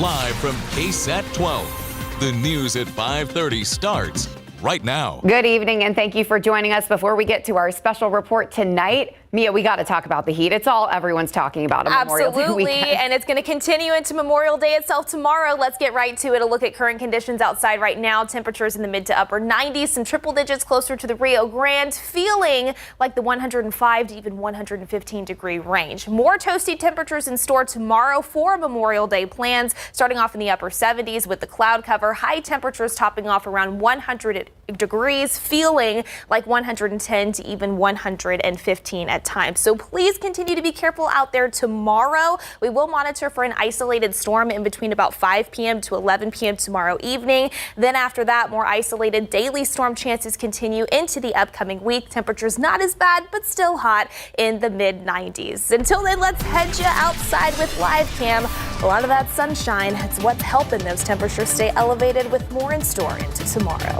Live from KSAT 12, the news at 5:30 starts right now. Good evening, and thank you for joining us. Before we get to our special report tonight, Mia, we got to talk about the heat. It's all everyone's talking about. Absolutely, and it's going to continue into Memorial Day itself tomorrow. Let's get right to it. A look at current conditions outside right now. Temperatures in the mid to upper 90s, some triple digits closer to the Rio Grande, feeling like the 105 to even 115 degree range. More toasty temperatures in store tomorrow for Memorial Day plans, starting off in the upper 70s with the cloud cover. High temperatures topping off around 100 degrees, feeling like 110 to even 115 at times. So please continue to be careful out there tomorrow. We will monitor for an isolated storm in between about 5 p.m. to 11 p.m. tomorrow evening. Then after that, more isolated daily storm chances continue into the upcoming week. Temperatures not as bad, but still hot in the mid 90s. Until then, let's head you outside with live cam. A lot of that sunshine, it's what's helping those temperatures stay elevated, with more in store into tomorrow.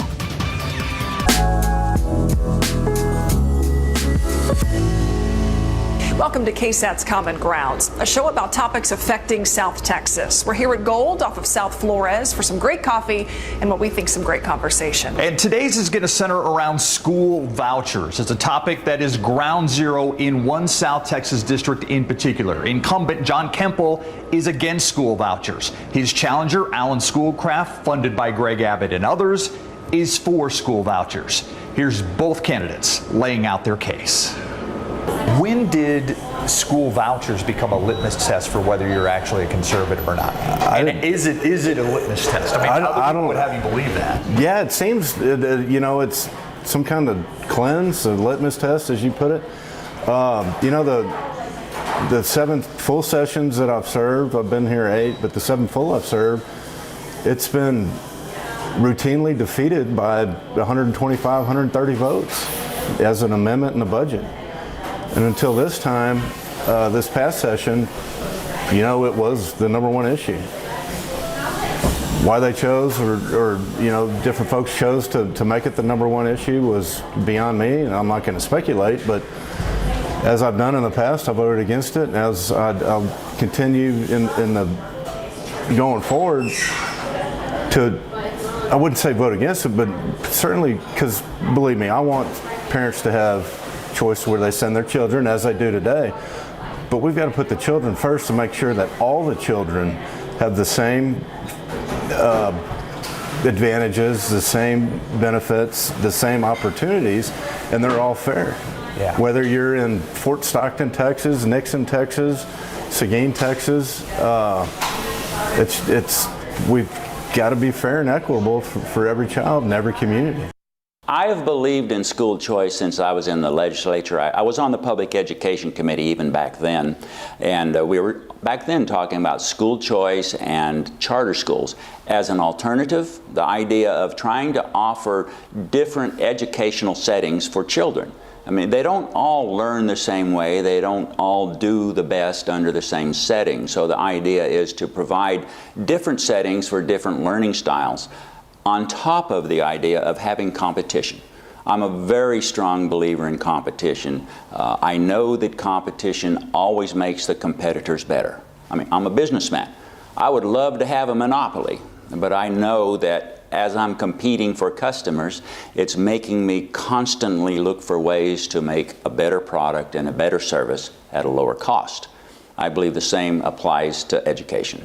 Welcome to KSAT's Common Grounds, a show about topics affecting South Texas. We're here at Gold off of South Flores for some great coffee and what we think some great conversation. And today's is going to center around school vouchers. It's a topic that is ground zero in one South Texas district in particular. Incumbent John Kemple is against school vouchers. His challenger, Alan Schoolcraft, funded by Greg Abbott and others, is for school vouchers. Here's both candidates laying out their case. When did school vouchers become a litmus test for whether you're actually a conservative or not? And is it a litmus test? I mean, I don't would have you believe that. Yeah, it seems, it's some kind of cleanse, a litmus test, as you put it. The 7 full sessions that I've served, I've been here 8, but the 7 full I've served, it's been routinely defeated by 125, 130 votes as an amendment in the budget. And until this time, this past session, it was the #1 issue. Why they chose, or different folks chose to make it the #1 issue was beyond me, and I'm not going to speculate. But as I've done in the past, I voted against it. And as I'll continue in the going forward to, I wouldn't say vote against it, but certainly, because believe me, I want parents to have choice where they send their children, as they do today. But we've got to put the children first to make sure that all the children have the same advantages, the same benefits, the same opportunities, and they're all fair. Yeah. Whether you're in Fort Stockton, Texas, Nixon, Texas, Seguin, Texas, we've got to be fair and equitable for every child in every community. I have believed in school choice since I was in the legislature. I was on the Public Education Committee even back then, and we were back then talking about school choice and charter schools as an alternative, the idea of trying to offer different educational settings for children. I mean, they don't all learn the same way. They don't all do the best under the same setting. So the idea is to provide different settings for different learning styles, on top of the idea of having competition. I'm a very strong believer in competition. I know that competition always makes the competitors better. I mean, I'm a businessman. I would love to have a monopoly, but I know that as I'm competing for customers, it's making me constantly look for ways to make a better product and a better service at a lower cost. I believe the same applies to education.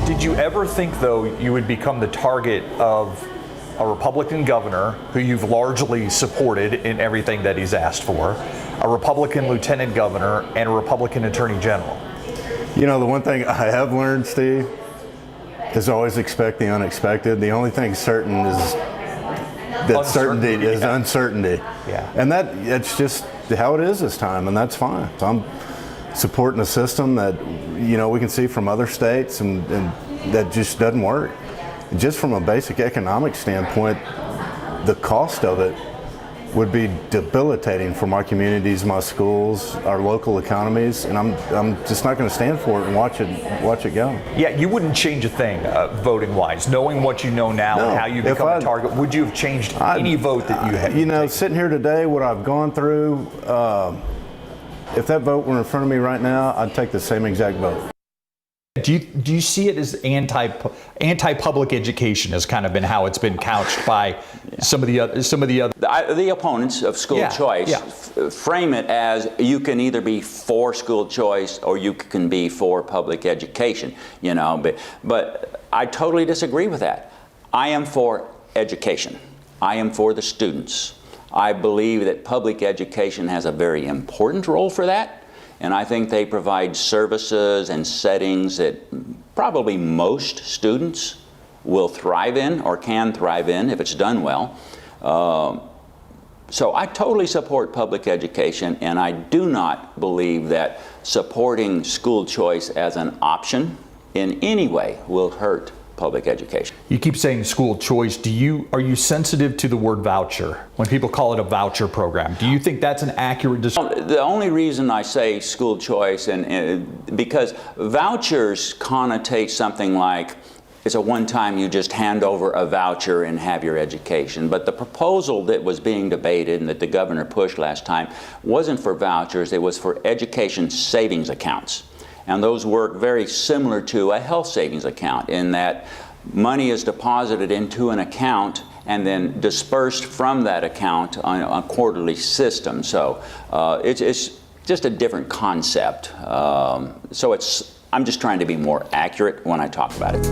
Did you ever think, though, you would become the target of a Republican governor who you've largely supported in everything that he's asked for, a Republican lieutenant governor, and a Republican attorney general? The one thing I have learned, Steve, is always expect the unexpected. The only thing certain is that certainty is uncertainty. Yeah. And it's just how it is this time, and that's fine. So I'm supporting a system that, we can see from other states and that just doesn't work. Just from a basic economic standpoint, the cost of it would be debilitating for my communities, my schools, our local economies, and I'm just not going to stand for it and watch it go. Yeah, you wouldn't change a thing voting wise, knowing what you know now and how you become a target. Would you have changed any vote that you had? You know, sitting here today, what I've gone through, if that vote were in front of me right now, I'd take the same exact vote. Do you see it as anti-public education has kind of been how it's been couched by some of the other the opponents of school choice frame it as you can either be for school choice or you can be for public education, you know, but I totally disagree with that. I am for education. I am for the students. I believe that public education has a very important role for that. And I think they provide services and settings that probably most students will thrive in or can thrive in if it's done well. So I totally support public education, and I do not believe that supporting school choice as an option in any way will hurt public education. You keep saying school choice. Are you sensitive to the word voucher when people call it a voucher program? Do you think that's an accurate description? The only reason I say school choice and because vouchers connotate something like it's a one-time you just hand over a voucher and have your education. But the proposal that was being debated and that the governor pushed last time wasn't for vouchers, it was for education savings accounts. And those work very similar to a health savings account in that money is deposited into an account and then dispersed from that account on a quarterly system. So it's just a different concept. I'm just trying to be more accurate when I talk about it.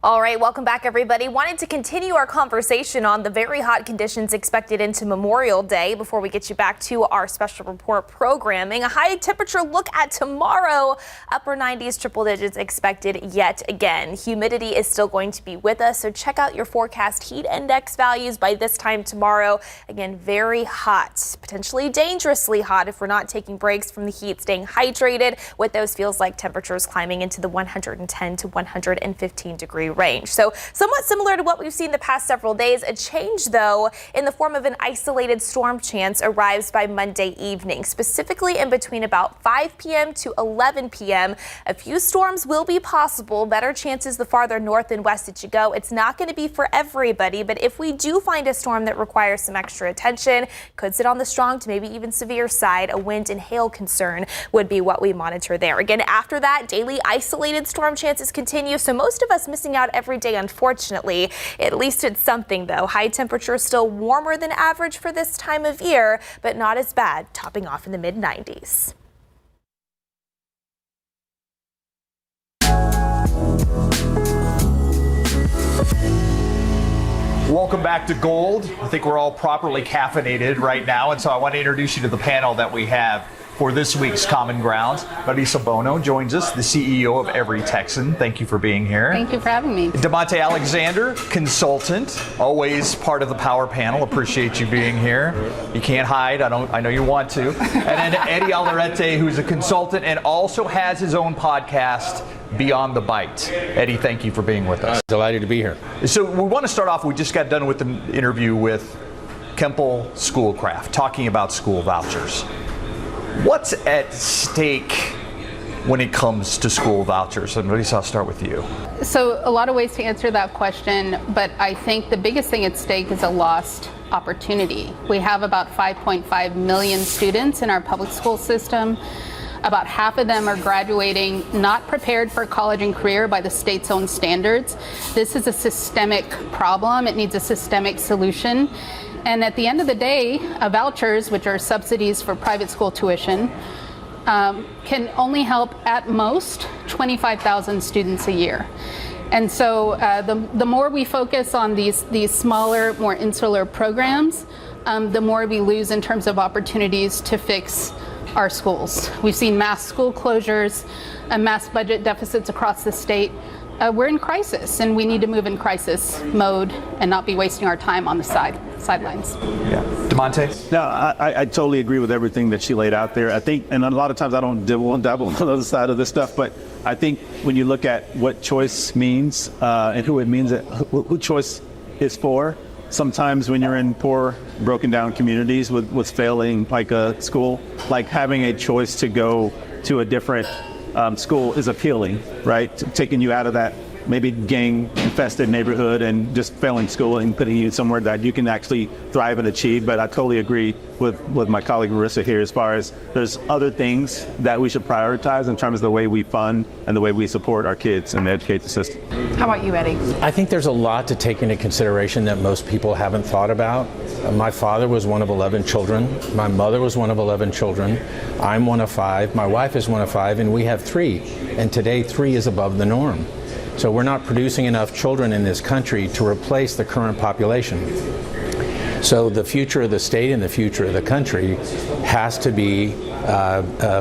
All right, welcome back, everybody. Wanted to continue our conversation on the very hot conditions expected into Memorial Day before we get you back to our special report programming. A high temperature look at tomorrow. Upper 90s, triple digits expected yet again. Humidity is still going to be with us, so check out your forecast heat index values by this time tomorrow. Again, very hot, potentially dangerously hot if we're not taking breaks from the heat, staying hydrated with those feels like temperatures climbing into the 110 to 115 degree range. So somewhat similar to what we've seen the past several days. A change, though, in the form of an isolated storm chance arrives by Monday evening, specifically in between about 5 p.m. to 11 p.m. A few storms will be possible. Better chances the farther north and west that you go. It's not going to be for everybody, but if we do find a storm that requires some extra attention, could sit on the strong to maybe even severe side, a wind and hail concern would be what we monitor there. Again, after that, daily isolated storm chances continue, so most of us missing out every day, unfortunately. At least it's something, though. High temperatures still warmer than average for this time of year, but not as bad, topping off in the mid-90s. Welcome back to Gold. I think we're all properly caffeinated right now, and so I want to introduce you to the panel that we have for this week's Common Ground. Marisa Bono joins us, the CEO of Every Texan. Thank you for being here. Thank you for having me. Demonte Alexander, consultant, always part of the Power Panel. Appreciate you being here. You can't hide. I know you want to. And then Eddie Alderete, who's a consultant and also has his own podcast, Beyond the Bite. Eddie, thank you for being with us. Delighted to be here. So we want to start off, we just got done with the interview with Kemple Schoolcraft, talking about school vouchers. What's at stake when it comes to school vouchers? And Marisa, I'll start with you. So a lot of ways to answer that question, but I think the biggest thing at stake is a lost opportunity. We have about 5.5 million students in our public school system. About half of them are graduating not prepared for college and career by the state's own standards. This is a systemic problem. It needs a systemic solution. And at the end of the day, vouchers, which are subsidies for private school tuition, can only help at most 25,000 students a year. And so the more we focus on these smaller, more insular programs, the more we lose in terms of opportunities to fix our schools. We've seen mass school closures and mass budget deficits across the state. We're in crisis, and we need to move in crisis mode and not be wasting our time on the sidelines. Yeah, Demonte? No, I totally agree with everything that she laid out there. I think, and a lot of times I don't dibble and dabble on the other side of this stuff, but I think when you look at what choice means and who it means, who choice is for. Sometimes when you're in poor, broken down communities with failing like a school, like having a choice to go to a different school is appealing, right? Taking you out of that maybe gang-infested neighborhood and just failing school and putting you somewhere that you can actually thrive and achieve. But I totally agree with my colleague Marissa here as far as there's other things that we should prioritize in terms of the way we fund and the way we support our kids and educate the system. How about you, Eddie? I think there's a lot to take into consideration that most people haven't thought about. My father was one of 11 children. My mother was one of 11 children. I'm one of 5. My wife is one of 5, and we have 3. And today, 3 is above the norm. So we're not producing enough children in this country to replace the current population. So the future of the state and the future of the country has to be,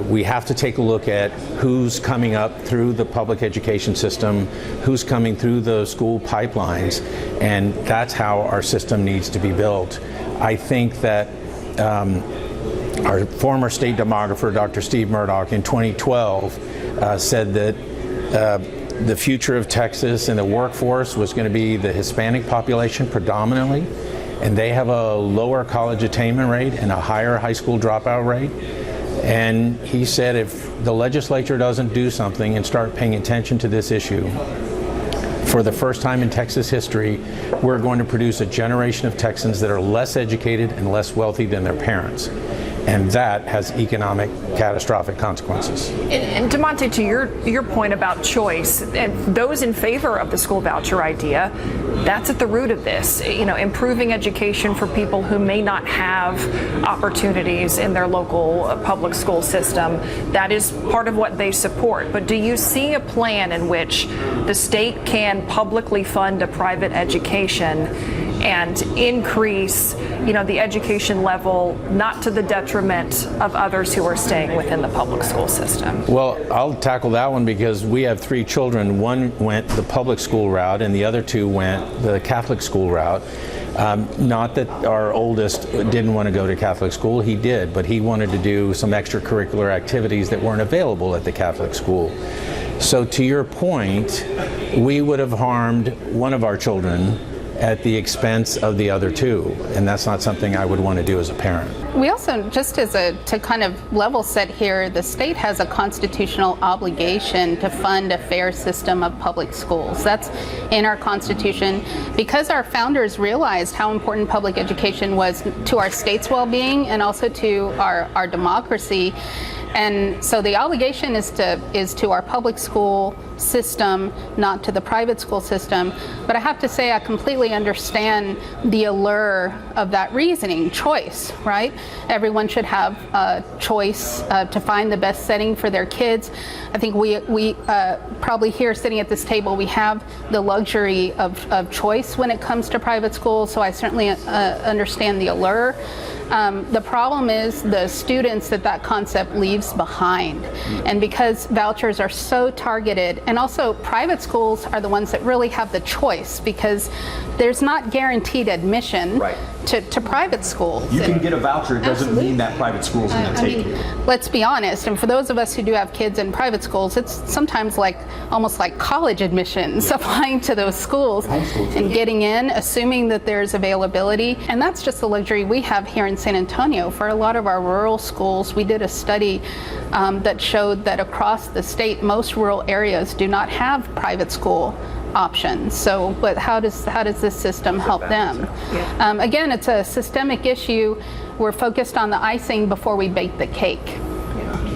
we have to take a look at who's coming up through the public education system, who's coming through the school pipelines, and that's how our system needs to be built. I think that our former state demographer, Dr. Steve Murdoch, in 2012 said that the future of Texas and the workforce was going to be the Hispanic population predominantly, and they have a lower college attainment rate and a higher high school dropout rate. And he said if the legislature doesn't do something and start paying attention to this issue, for the first time in Texas history, we're going to produce a generation of Texans that are less educated and less wealthy than their parents. And that has economic catastrophic consequences. And DeMonte, to your point about choice, and those in favor of the school voucher idea, that's at the root of this. You know, improving education for people who may not have opportunities in their local public school system. That is part of what they support. But do you see a plan in which the state can publicly fund a private education and increase, you know, the education level, not to the detriment of others who are staying within the public school system? Well, I'll tackle that one because we have 3 children. One went the public school route and the other 2 went the Catholic school route. Not that our oldest didn't want to go to Catholic school, he did, but he wanted to do some extracurricular activities that weren't available at the Catholic school. So to your point, we would have harmed one of our children at the expense of the other 2, and that's not something I would want to do as a parent. We also, just to kind of level set here, the state has a constitutional obligation to fund a fair system of public schools. That's in our Constitution because our founders realized how important public education was to our state's well-being and also to our democracy. And so the obligation is to our public school system, not to the private school system. But I have to say I completely understand the allure of that reasoning, choice, right? Everyone should have a choice to find the best setting for their kids. I think we probably here sitting at this table, we have the luxury of choice when it comes to private schools, so I certainly understand the allure. The problem is the students that concept leaves behind. And because vouchers are so targeted, and also private schools are the ones that really have the choice because there's not guaranteed admission to private schools. You can get a voucher, it doesn't mean that private school's going to take you. Let's be honest, and for those of us who do have kids in private schools, it's sometimes almost like college admissions, applying to those schools and getting in, assuming that there's availability. And that's just the luxury we have here in San Antonio. For a lot of our rural schools, we did a study that showed that across the state, most rural areas do not have private school options. So, but how does this system help them? Again, it's a systemic issue. We're focused on the icing before we bake the cake.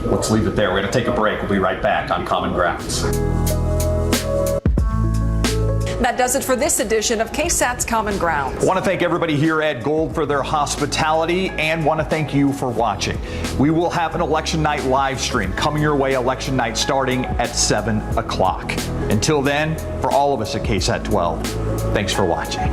Let's leave it there. We're going to take a break. We'll be right back on Common Grounds. That does it for this edition of KSAT's Common Ground. I want to thank everybody here at Gold for their hospitality and want to thank you for watching. We will have an election night live stream coming your way election night starting at 7 o'clock. Until then, for all of us at KSAT 12, thanks for watching.